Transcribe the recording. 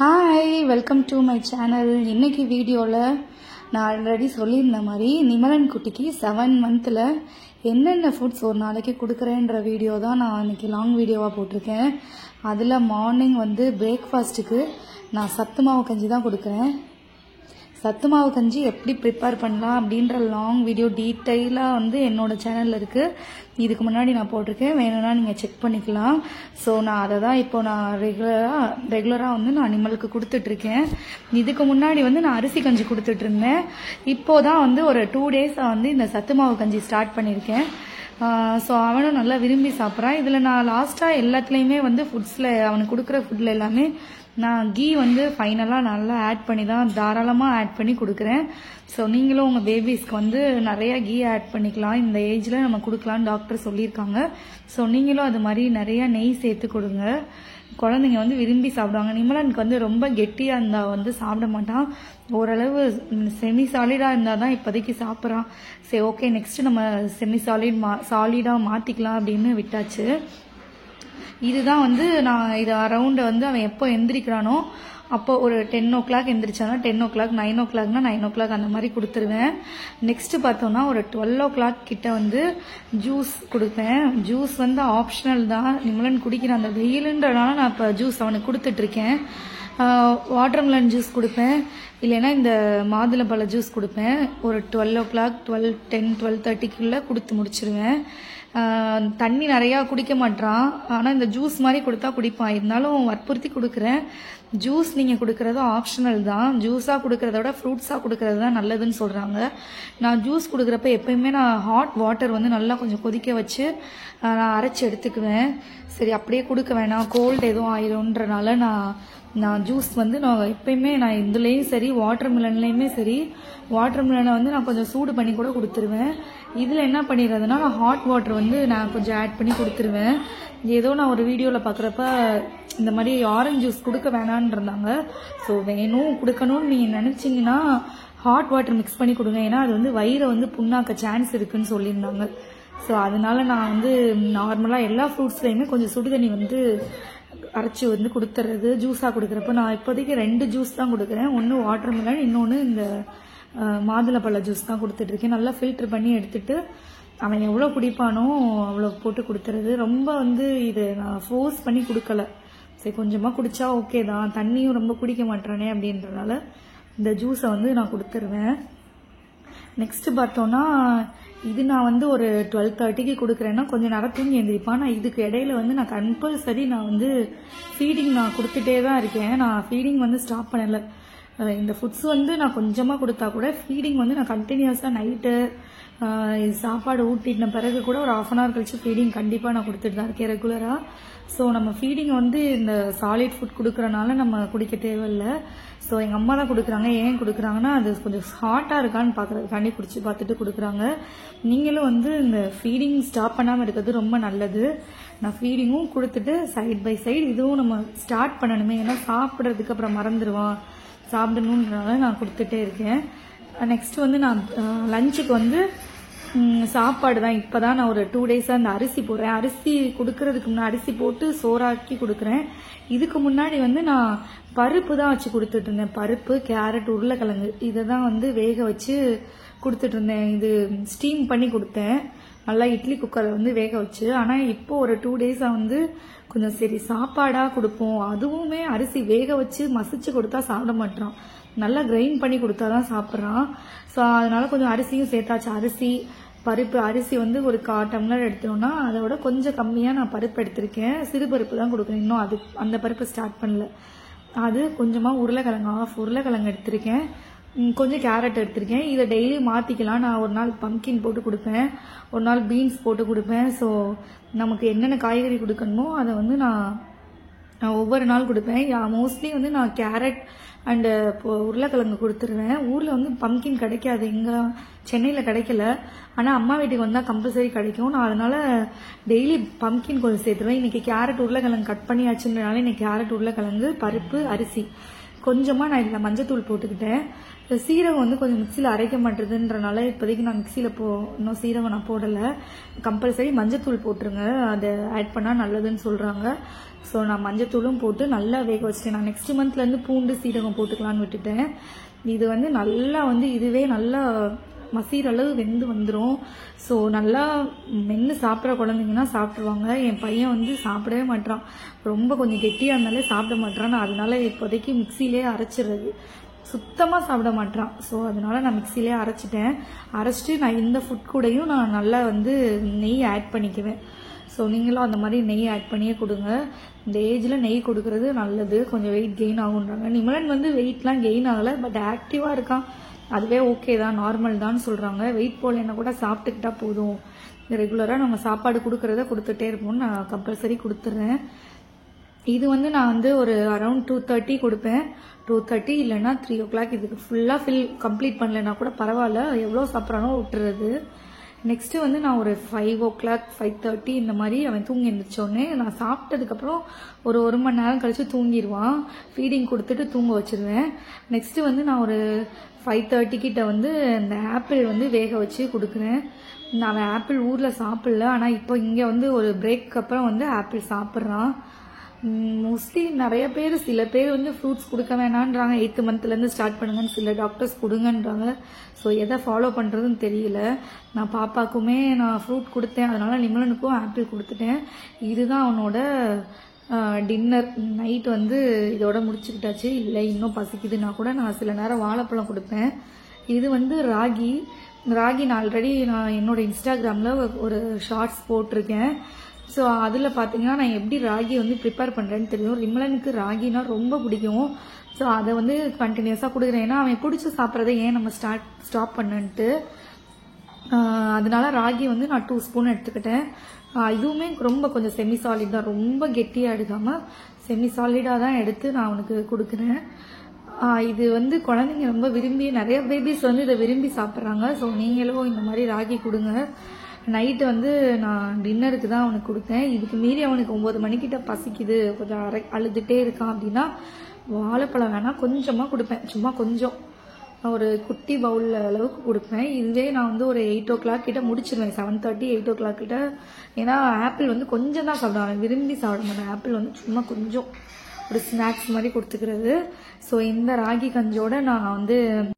Hi, welcome to my channel. இன்னைக்கு வீடியோவில் நான் ஆல்ரெடி சொல்லியிருந்த மாதிரி நிமலன் குட்டிக்கு 7 மந்தில் என்னென்ன ஃபுட்ஸ் ஒரு நாளைக்கு கொடுக்குறேன்ற வீடியோ தான் நான் இன்னைக்கு லாங் வீடியோவாக போட்டிருக்கேன். அதில் மார்னிங் பிரேக்ஃபாஸ்ட்டுக்கு நான் சத்து மாவு கஞ்சி தான் கொடுக்குறேன். சத்து மாவு கஞ்சி எப்படி ப்ரிப்பேர் பண்ணலாம் அப்படின்ற லாங் வீடியோ டீட்டெயிலாக என்னோட சேனலில் இருக்குது. இதுக்கு முன்னாடி நான் போட்டிருக்கேன், வேணும்னா நீங்கள் செக் பண்ணிக்கலாம். ஸோ நான் அதை தான் இப்போ நான் ரெகுலராக நான் அனிமலுக்கு கொடுத்துட்ருக்கேன். இதுக்கு முன்னாடி நான் அரிசி கஞ்சி கொடுத்துட்ருந்தேன். இப்போ தான் ஒரு 2 டேஸாக இந்த சத்து மாவு கஞ்சி ஸ்டார்ட் பண்ணியிருக்கேன். ஸோ அவனும் நல்லா விரும்பி சாப்பிட்றான். இதில் நான் லாஸ்ட்டாக எல்லாத்துலேயுமே ஃபுட்ஸில் அவனுக்கு கொடுக்குற ஃபுட்டில் எல்லாமே நான் கீ ஃபைனலாக நல்லா ஆட் பண்ணி தான் தாராளமாக ஆட் பண்ணி கொடுக்குறேன். ஸோ நீங்களும் உங்கள் பேபிஸ்க்கு நிறையா கீ ஆட் பண்ணிக்கலாம். இந்த ஏஜில் நம்ம கொடுக்கலான்னு டாக்டர் சொல்லியிருக்காங்க. ஸோ நீங்களும் அது மாதிரி நிறையா நெய் சேர்த்து கொடுங்க. குழந்தைங்க விரும்பி சாப்பிடுவாங்க. நிமலனுக்கு ரொம்ப கெட்டியாக இருந்தால் சாப்பிட மாட்டான். ஓரளவு செமி சாலிடாக இருந்தால் தான் இப்போதைக்கு சாப்பிட்றான். சரி, ஓகே, நெக்ஸ்ட்டு நம்ம செமி சாலிடாக மாற்றிக்கலாம் அப்படின்னு விட்டாச்சு. இதுதான் நான் இது அரௌண்டு அவன் எப்போ எந்திரிக்கிறானோ அப்போ ஒரு 10 o'clock எந்திரிச்சானா 10 o'clock, 9 o'clockனா 9 o'clock அந்த மாதிரி கொடுத்துருவேன். நெக்ஸ்ட் பார்த்தோம்னா ஒரு 12 o'clock கிட்ட ஜூஸ் கொடுப்பேன். ஜூஸ் ஆப்ஷனல் தான். நிமலன் குடிக்கிற அந்த வெயிலுன்றனால நான் இப்போ ஜூஸ் அவனுக்கு கொடுத்துட்ருக்கேன். வாட்டர்மெலன் ஜூஸ் கொடுப்பேன், இல்லைன்னா இந்த மாதுளம்பழ ஜூஸ் கொடுப்பேன். ஒரு 12 o'clock, 10, 12:30 கொடுத்து முடிச்சிருவேன். தண்ணி நிறையா குடிக்க மாட்டான். ஆனால் இந்த ஜூஸ் மாதிரி கொடுத்தா குடிப்பான். இருந்தாலும் வற்புறுத்தி கொடுக்குறேன். ஜூஸ் நீங்கள் கொடுக்குறது ஆப்ஷனல் தான். ஜூஸாக கொடுக்குறத விட ஃப்ரூட்ஸாக கொடுக்குறது தான் நல்லதுன்னு சொல்கிறாங்க. நான் ஜூஸ் கொடுக்குறப்ப எப்பயுமே நான் ஹாட் வாட்டர் நல்லா கொஞ்சம் கொதிக்க வச்சு நான் அரைச்சி எடுத்துக்குவேன். சரி, அப்படியே கொடுக்க வேணாம், கோல்டு எதுவும் ஆயிரும்ன்றனால நான் ஜூஸ் நான் எப்பயுமே நான் இதுலேயும் சரி வாட்டர்மெலன்லேயுமே சரி வாட்டர்மெலனை நான் கொஞ்சம் சூடு பண்ணி கூட கொடுத்துருவேன். இதில் என்ன பண்ணிடுறதுனா நான் ஹாட் வாட்டர் நான் கொஞ்சம் ஆட் பண்ணி கொடுத்துருவேன். ஏதோ நான் ஒரு வீடியோவில் பார்க்குறப்ப இந்த மாதிரி ஆரஞ்சு ஜூஸ் கொடுக்க வேணான்னு இருந்தாங்க. ஸோ வேணும் கொடுக்கணும்னு நீங்கள் நினச்சிங்கன்னா ஹாட் வாட்டர் மிக்ஸ் பண்ணி கொடுங்க. ஏன்னா அது வயிறை புண்ணாக்க சான்ஸ் இருக்குன்னு சொல்லியிருந்தாங்க. ஸோ அதனால நான் நார்மலாக எல்லா ஃப்ரூட்ஸ்லையுமே கொஞ்சம் சுடுதண்ணி அரைச்சி கொடுத்துறது. ஜூஸாக கொடுக்குறப்ப நான் இப்போதைக்கு 2 ஜூஸ் தான் கொடுக்குறேன். ஒன்று வாட்டர்மெலன், இன்னொன்று இந்த மாதுளம்பழ ஜூஸ் தான் கொடுத்துட்ருக்கேன். நல்லா ஃபில்டர் பண்ணி எடுத்துட்டு அவன் எவ்வளோ குடிப்பானோ அவ்வளோ போட்டு கொடுத்துறது. ரொம்ப இதை நான் ஃபோர்ஸ் பண்ணி கொடுக்கல. சரி, கொஞ்சமாக குடித்தா ஓகே தான், தண்ணியும் ரொம்ப குடிக்க மாட்டானே அப்படின்றனால இந்த ஜூஸை நான் கொடுத்துருவேன். நெக்ஸ்ட்டு பார்த்தோன்னா இது நான் ஒரு 12:30 கொடுக்குறேன்னா கொஞ்சம் நேரம் தூங்கி எழுந்திரிப்பான். நான் இதுக்கு இடையில நான் கம்பல்சரி நான் ஃபீடிங் நான் கொடுத்துட்டே தான் இருக்கேன். நான் ஃபீடிங் ஸ்டாப் பண்ணலை. இந்த ஃபுட்ஸ் நான் கொஞ்சமாக கொடுத்தா கூட ஃபீடிங் நான் கண்டினியூஸாக நைட்டு சாப்பாடு ஊட்டின பிறகு கூட ஒரு 1/2 hour கழிச்சு ஃபீடிங் கண்டிப்பாக நான் கொடுத்துட்டு தான் இருக்கேன் ரெகுலராக. ஸோ நம்ம ஃபீடிங் இந்த சாலிட் ஃபுட் கொடுக்குறனால நம்ம குடிக்க தேவையில்லை. ஸோ எங்கள் அம்மா தான் கொடுக்குறாங்க. ஏன் கொடுக்குறாங்கன்னா அது கொஞ்சம் ஹாட்டாக இருக்கான்னு பார்க்குறதுக்காண்டி குடிச்சு பார்த்துட்டு கொடுக்குறாங்க. நீங்களும் இந்த ஃபீடிங் ஸ்டாப் பண்ணாமல் இருக்கிறது ரொம்ப நல்லது. நான் ஃபீடிங்கும் கொடுத்துட்டு சைட் பை சைடு இதுவும் நம்ம ஸ்டார்ட் பண்ணணுமே. ஏன்னா சாப்பிட்றதுக்கு அப்புறம் மறந்துடுவான், சாப்பிடணுன்றனால நான் கொடுத்துட்டே இருக்கேன். நெக்ஸ்ட் நான் லஞ்சுக்கு சாப்பாடு தான். இப்போ தான் நான் ஒரு 2 டேஸாக அந்த அரிசி போடுறேன். அரிசி கொடுக்கறதுக்கு முன்னாடி அரிசி போட்டு சோறாக்கி கொடுக்குறேன். இதுக்கு முன்னாடி நான் பருப்பு தான் வச்சு கொடுத்துட்டு இருந்தேன். பருப்பு, கேரட், உருளைக்கிழங்கு இதை தான் வேக வச்சு கொடுத்துட்டு இருந்தேன். இது ஸ்டீம் பண்ணி கொடுத்தேன் நல்லா இட்லி குக்கரை வேக வச்சு. ஆனால் இப்போ ஒரு 2 டேஸாக கொஞ்சம் சரி சாப்பாடாக கொடுப்போம். அதுவுமே அரிசி வேக வச்சு மசிச்சு கொடுத்தா சாப்பிட மாட்டான். நல்லா கிரைண்ட் பண்ணி கொடுத்தா தான் சாப்பிட்றான். ஸோ அதனால கொஞ்சம் அரிசியும் சேர்த்தாச்சு. அரிசி, பருப்பு, அரிசி ஒரு 1/4 டம்ளர் எடுத்தோம்னா அதை விட கொஞ்சம் கம்மியாக நான் பருப்பு எடுத்திருக்கேன். சிறு பருப்பு தான் கொடுக்குறேன். இன்னும் அந்த பருப்பு ஸ்டார்ட் பண்ணல. அது கொஞ்சமாக உருளைக்கிழங்கு, 1/2 உருளைக்கிழங்கு எடுத்திருக்கேன். கொஞ்சம் கேரட் எடுத்திருக்கேன். இதை டெய்லி மாற்றிக்கலாம். நான் ஒரு நாள் பம்கின் போட்டு கொடுப்பேன், ஒரு நாள் பீன்ஸ் போட்டு கொடுப்பேன். ஸோ நமக்கு என்னென்ன காய்கறி கொடுக்கணுமோ அதை நான் ஒவ்வொரு நாள் கொடுப்பேன். மோஸ்ட்லி நான் கேரட் அண்டு உருளைக்கிழங்கு கொடுத்துருவேன். ஊரில் பம்கின் கிடைக்காது, எங்கே சென்னையில் கிடைக்கல. ஆனால் அம்மா வீட்டுக்கு வந்தால் கம்பல்சரி கிடைக்கும். நான் அதனால் டெய்லி பம்கின் கொஞ்சம் சேர்த்துருவேன். இன்றைக்கி கேரட் உருளைக்கிழங்கு கட் பண்ணியாச்சுன்றனால இன்றைக்கி கேரட் உருளைக்கிழங்கு, பருப்பு, அரிசி கொஞ்சமாக நான் இதில் மஞ்சத்தூள் போட்டுக்கிட்டேன். சீரகம் வந்து கொஞ்சம் மிக்சியில் அரைக்க மாட்டேதுன்றனால இப்போதைக்கு நான் மிக்சியில் இன்னும் சீரகம் நான் போடலை. கம்பல்சரி மஞ்சத்தூள் போட்டுருங்க, அதை ஆட் பண்ணால் நல்லதுன்னு சொல்கிறாங்க. ஸோ நான் மஞ்சத்தூளும் போட்டு நல்லா வேக வச்சிட்டேன். நான் நெக்ஸ்ட் மந்த்லேருந்து பூண்டு சீரகம் போட்டுக்கலான்னு விட்டுட்டேன். இது வந்து நல்லா வந்து இதுவே நல்லா மசீர அளவு வெந்து வந்துடும். ஸோ நல்லா மென்று சாப்பிட்ற குழந்தைங்கன்னா சாப்பிட்ருவாங்க. என் பையன் வந்து சாப்பிடவே மாட்டான், ரொம்ப கொஞ்சம் கெட்டியாக இருந்தாலே சாப்பிட மாட்டான். நான் அதனால இப்போதைக்கு மிக்சியிலே அரைச்சிடுறது, சுத்தமாக சாப்பிட மாட்டான். ஸோ அதனால நான் மிக்சியிலே அரைச்சிட்டு நான் இந்த ஃபுட் கூடயும் நான் நல்லா வந்து நெய் ஆட் பண்ணிக்குவேன். ஸோ நீங்களும் அந்த மாதிரி நெய் ஆட் பண்ணியே கொடுங்க. இந்த ஏஜில் நெய் கொடுக்கறது நல்லது, கொஞ்சம் வெயிட் கெயின் ஆகுன்றாங்க. நிமலன் வந்து வெயிட்லாம் கெயின் ஆகலை, பட் ஆக்டிவாக இருக்கான், அதுவே ஓகே தான், நார்மல் தான் சொல்கிறாங்க. வெயிட் போடலைன்னா கூட சாப்பிட்டுக்கிட்டா போதும், ரெகுலராக நம்ம சாப்பாடு கொடுக்குறத கொடுத்துட்டே இருப்போம்னு நான் கம்பல்சரி கொடுத்துட்றேன். இது வந்து நான் வந்து ஒரு அரௌண்ட் 2:30 கொடுப்பேன். 2:30 இல்லைன்னா 3 o'clock. இதுக்கு ஃபுல்லாக கம்ப்ளீட் பண்ணலைன்னா கூட பரவாயில்ல, எவ்வளோ சாப்பிட்றானோ விட்டுறது. நெக்ஸ்ட்டு வந்து நான் ஒரு 5 o'clock 5:30 இந்த மாதிரி அவன் தூங்கி எழுந்திரிச்சோடனே நான் சாப்பிட்டதுக்கப்புறம் ஒரு மணி நேரம் கழித்து தூங்கிடுவான். ஃபீடிங் கொடுத்துட்டு தூங்க வச்சுருவேன். நெக்ஸ்ட்டு வந்து நான் ஒரு 5:30 கிட்ட வந்து இந்த ஆப்பிள் வந்து வேக வச்சு கொடுக்குறேன். அவன் ஆப்பிள் ஊரில் சாப்பிடல, ஆனால் இப்போ இங்கே வந்து ஒரு பிரேக்கு அப்புறம் வந்து ஆப்பிள் சாப்பிட்றான். மோஸ்ட்லி நிறைய பேர், சில பேர் வந்து ஃப்ரூட்ஸ் கொடுக்க வேணான்றாங்க, 8th மந்த்லேருந்து ஸ்டார்ட் பண்ணுங்கன்னு சில டாக்டர்ஸ் கொடுங்கன்றாங்க. ஸோ எதை ஃபாலோ பண்ணுறதுன்னு தெரியல. நான் பாப்பாக்குமே நான் ஃப்ரூட் கொடுத்தேன், அதனால நிமலனுக்கும் ஆப்பிள் கொடுத்துட்டேன். இதுதான் அவனோட டின்னர். நைட் வந்து இதோட முடிச்சுக்கிட்டாச்சு. இல்லை இன்னும் பசிக்குதுன்னா கூட நான் சில நேரம் வாழைப்பழம் கொடுப்பேன். இது வந்து ராகி நான் ஆல்ரெடி என்னோட இன்ஸ்டாகிராமில் ஒரு ஷார்ட்ஸ் போட்டிருக்கேன். ஸோ அதில் பார்த்தீங்கன்னா நான் எப்படி ராகி வந்து ப்ரிப்பேர் பண்ணுறேன்னு தெரியும். நிமலனுக்கு ராகினா ரொம்ப பிடிக்கும். ஸோ அதை வந்து கண்டினியூஸாக கொடுக்குறேன், ஏன்னா அவன் பிடிச்சி சாப்பிட்றதை ஏன் நம்ம ஸ்டாப் பண்ணுன்ட்டு. அதனால ராகி வந்து நான் 2 ஸ்பூன் எடுத்துக்கிட்டேன். இதுவுமே ரொம்ப கொஞ்சம் செமி சாலிட் தான், ரொம்ப கெட்டியாக எடுக்காமல் செமி சாலிடாக தான் எடுத்து நான் அவனுக்கு கொடுக்குறேன். இது வந்து குழந்தைங்க ரொம்ப விரும்பி, நிறைய பேபிஸ் வந்து இதை விரும்பி சாப்பிட்றாங்க. ஸோ நீங்களும் இந்த மாதிரி ராகி கொடுங்க. நைட்டு வந்து நான் டின்னருக்கு தான் அவனுக்கு கொடுத்தேன். இதுக்கு மீறி அவனுக்கு 9 மணிக்கிட்ட பசிக்குது, கொஞ்சம் அழுதுகிட்டே இருக்கான் அப்படின்னா வாழைப்பழம் வேணால் கொஞ்சமாக கொடுப்பேன், சும்மா கொஞ்சம் ஒரு குட்டி பவுல் அளவுக்கு கொடுப்பேன். இதுவே நான் வந்து ஒரு 8 o'clock கிட்ட முடிச்சிருவேன், 7:30 8 o'clock கிட்ட. ஏன்னா ஆப்பிள் வந்து கொஞ்சம் தான் சாப்பிடுவாங்க, விரும்பி சாப்பிட மாட்டேன். ஆப்பிள் வந்து சும்மா கொஞ்சம் ஒரு ஸ்நாக்ஸ் மாதிரி கொடுத்துக்கிறது. ஸோ இந்த ராகி கஞ்சோட நான் வந்து